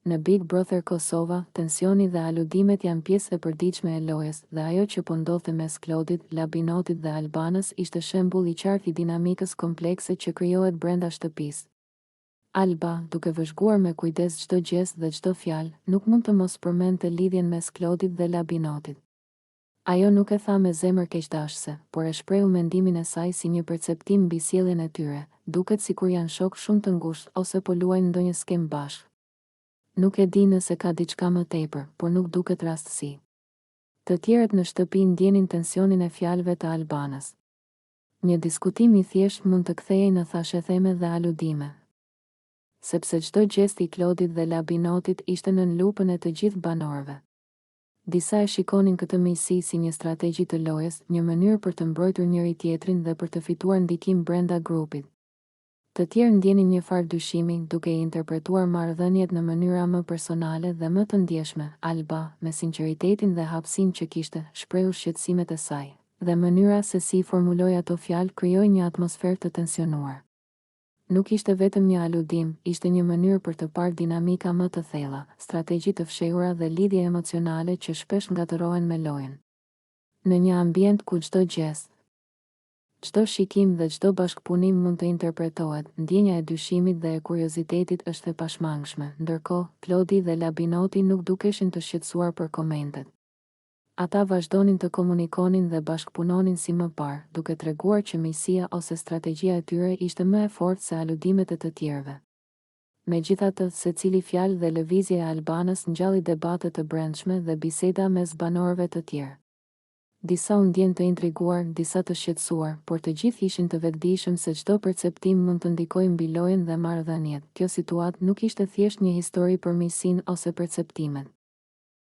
Në Big Brother Kosova, tensioni dhe aludimet janë pjesë e përditshme e lojës, dhe ajo që po ndodhte mes Klodit, Labinotit dhe Albanës ishte shembull i qartë i dinamikës komplekse që krijohet brenda shtëpisë. Alba, duke vëzhguar me kujdes çdo gjest dhe çdo fjalë, nuk mund të mos përmendte lidhjen mes Klodit dhe Labinotit. Ajo nuk e tha me zemër keqdashëse, por e shprehu mendimin e saj si një perceptim mbi sjelljen e tyre, duket sikur janë shok shumë të ngushtë ose po luajnë ndonjë skem bashkë. Nuk e di nëse ka diçka më tepër, por nuk duket rastësi. Të tjerët në shtëpi ndjenin tensionin e fjalëve të Albanës. Një diskutim i thjesht mund të kthehej në thashetheme dhe aludime. Sepse çdo gjest i Klodit dhe Labinotit ishte nën lupën e të gjithë banorëve. Disa e shikonin këtë miqësi si një strategji të lojës, një mënyrë për të mbrojtur njëri tjetrin dhe për të fituar ndikim brenda grupit. Të tjerë ndjenin një farë dyshimi, duke i interpretuar marrëdhëniet në mënyra më personale dhe më të ndjeshme. Alba, me sinqeritetin dhe hapësinë që kishte, shprehu shqetësimet e saj, dhe mënyra se si formuloi ato fjalë krijoi një atmosferë të tensionuar. Nuk ishte vetëm një aludim, ishte një mënyrë për të parë dinamika më të thella, strategji të fshehura dhe lidhje emocionale që shpesh ngatërohen me lojën. Në një ambient ku çdo gjest, çdo shikim dhe çdo bashkëpunim mund të interpretohet, ndjenja e dyshimit dhe e kuriozitetit është e pashmangshme, ndërkohë Klodi dhe Labinoti nuk dukeshin të shqetësuar për komentet. Ata vazhdonin të komunikonin dhe bashkëpunonin si më parë, duke treguar që miqësia ose strategjia e tyre ishte më e fortë se aludimet e të tjerëve. Megjithatë, secili fjalë dhe lëvizje e Albanës ngjalli debate të brendshme dhe biseda mes banorëve të tjerë. Disa u ndjen të intriguar, disa të shqetësuar, por të gjithë ishin të vetëdijshëm se çdo perceptim mund të ndikojë mbi lojën dhe marrëdhëniet. Kjo situatë nuk ishte thjesht një histori për miqësinë ose perceptimet.